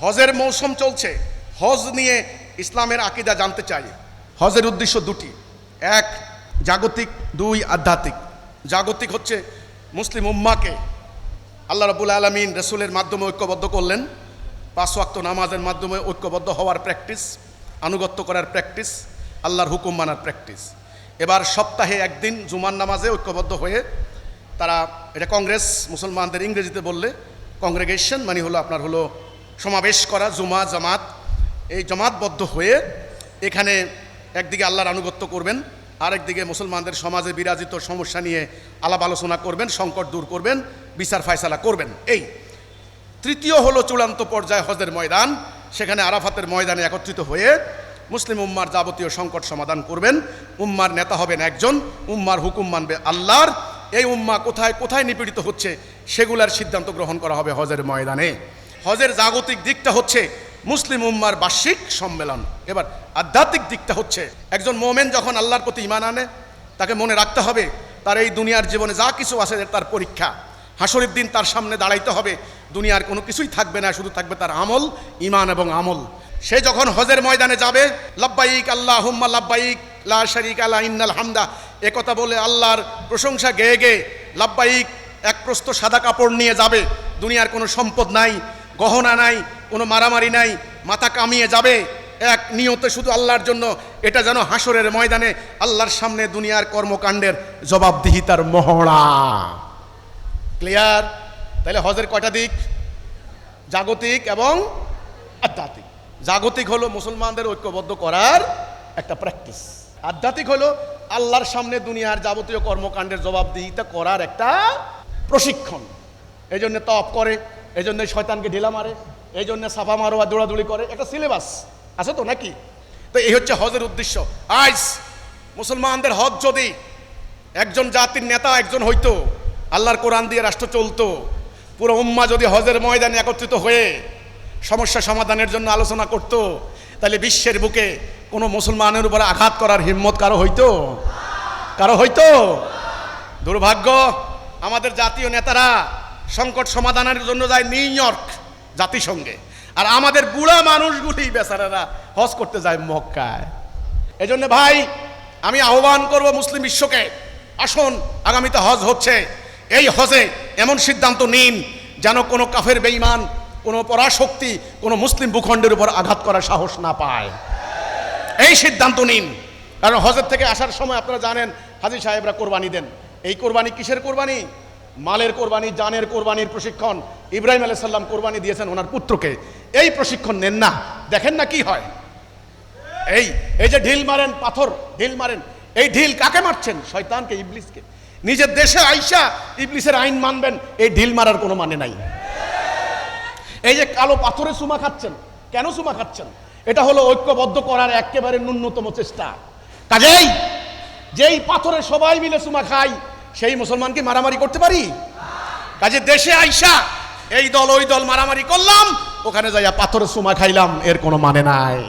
হজের মৌসুম চলছে। হজ নিয়ে ইসলামের আকীদা জানতে চাই। হজের উদ্দেশ্য দুটি, এক জাগতিক, দুই আধ্যাত্মিক। জাগতিক হচ্ছে মুসলিম উম্মাকে আল্লাহ রাব্বুল আলামিন রাসূলের মাধ্যমে ঐক্যবদ্ধ করলেন। 5 ওয়াক্ত নামাজের মাধ্যমে ঐক্যবদ্ধ হওয়ার প্র্যাকটিস, আনুগত্য করার প্র্যাকটিস, আল্লাহর হুকুম মানার প্র্যাকটিস। এবার সপ্তাহে একদিন জুমার নামাজে ঐক্যবদ্ধ হয়ে তারা, এটা কংগ্রেস মুসলমানদের ইংরেজিতে বললে কংগ্রেগেশন মানে হলো আপনার হলো সমাবেশ করা, জুমা জামাত, এই জামাতবদ্ধ হয়ে এখানে একদিকে আল্লাহর আনুগত্য করবেন, আরেকদিকে মুসলমানদের সমাজে বিরাজিত সমস্যা নিয়ে আলাপ আলোচনা করবেন, সংকট দূর করবেন, বিচার ফায়সালা করবেন। এই তৃতীয় হলো চূড়ান্ত পর্যায়ে হজের ময়দান, সেখানে আরাফাতের ময়দানে একত্রিত হয়ে মুসলিম উম্মার যাবতীয় সংকট সমাধান করবেন। উম্মার নেতা হবেন একজন, উম্মার হুকুম মানবে আল্লাহর। এই উম্মা কোথায় কোথায় নিপীড়িত হচ্ছে সেগুলার সিদ্ধান্ত গ্রহণ করা হবে হজের ময়দানে। হজের জাগতিক দিকটা হচ্ছে মুসলিম উম্মার বার্ষিক সম্মেলন। এবার আধ্যাত্মিক দিকটা হচ্ছে একজন মোমেন যখন আল্লাহর প্রতি ঈমান আনে, তাকে মনে রাখতে হবে তার এই দুনিয়ার জীবনে যা কিছু আছে তার পরীক্ষা। হাসরের দিন তার সামনে দাঁড়াইতে হবে, দুনিয়ার কোনো কিছুই থাকবে না, শুধু থাকবে তার আমল, ঈমান এবং আমল। সে যখন হজের ময়দানে যাবে, লাব্বাইক আল্লাহুম্মা লাব্বাইক লা শারীকা লা ইন্নাল হামদা, একথা বলে আল্লাহর প্রশংসা গেয়ে গেয়ে লাব্বাইক, এক প্রস্ত সাদা কাপড় নিয়ে যাবে। দুনিয়ার কোনো সম্পদ নাই, গহনা নাই, কোনো মারামারি নাই, মাথা কামিয়ে যাবে এক নিয়তে শুধু আল্লাহর জন্য। এটা যেন হাসরের ময়দানে আল্লাহর সামনে দুনিয়ার কর্মকাণ্ডের জবাবদিহিতার মহড়া। ক্লিয়ার? তাহলে হজের কয়টা দিক? জাগতিক এবং আধ্যাত্মিক। জাগতিক হলো মুসলমানদের ঐক্যবদ্ধ করার একটা প্র্যাকটিস, আধ্যাত্মিক হলো আল্লাহর সামনে দুনিয়ার যাবতীয় কর্মকাণ্ডের জবাবদিহিতা করার একটা প্রশিক্ষণ। এই জন্য তপ করে, এই জন্য শয়তানকে ঢিলা মারে, এই জন্য সাফা মারোয়া দৌড়াদৌড়ি করে, একটা সিলেবাস আছে তো নাকি? তো এই হচ্ছে হজের উদ্দেশ্য। আজ মুসলমানদের হজ যদি একজন জাতির নেতা একজন হইতো, আল্লাহর কোরআন দিয়ে রাষ্ট্র চলতো, পুরো উম্মা যদি হজের ময়দানে একত্রিত হয়ে সমস্যা সমাধানের জন্য আলোচনা করত, তাহলে বিশ্বের বুকে কোনো মুসলমানের উপরে আঘাত করার হিম্মত কারো হইতো? কারো হইতো? দুর্ভাগ্য, আমাদের জাতীয় নেতারা সংকট সমাধানের জন্য যায় নিউ ইয়র্ক জাতিসংঘে, আর আমাদের বুড়া মানুষগুলি বেচারারা হজ করতে যায় মক্কায়। এই জন্য ভাই, আমি আহ্বান করব মুসলিম বিশ্বকে, আসুন আগামীতে হজ হচ্ছে, এই হজে এমন সিদ্ধান্ত নিন যেন কোনো কাফের বেঈমান, কোনো পরাশক্তি কোনো মুসলিম ভূখণ্ডের উপর আঘাত করার সাহস না পায়। এই সিদ্ধান্ত নিন। কারণ হজের থেকে আসার সময় আপনারা জানেন হাজী সাহেবরা কোরবানি দেন। এই কোরবানি কিসের কোরবানি? মালের কোরবানি, জানের কোরবানির প্রশিক্ষণ। ইব্রাহিম আলাইহিস সালাম কোরবানি দিয়েছেন ওনার পুত্রকে। এই প্রশিক্ষণ নেন না, দেখেন না কি হয়। এই যে ঢিল মারেন, পাথর ঢিল মারেন, এই ঢিল কাকে মারছেন? শয়তানকে, ইবলিসকে। নিজের দেশে আইসা ইবলিসের আইন মানবেন, এই ঢিল মারার কোনো মানে নাই। এই যে কালো পাথরে চুমা খাচ্ছেন, কেন চুমা খাচ্ছেন? এটা হলো ঐক্যবদ্ধ করার একেবারে ন্যূনতম চেষ্টা। কাজেই যেই পাথরে সবাই মিলে চুমা খাই, সেই মুসলমান কি মারামারি করতে পারি? কাজে দেশে আইসা এই দল ওই দল মারামারি করলাম, ওখানে যাইয়া পাথরে চুমা খাইলাম, এর কোনো মানে নাই।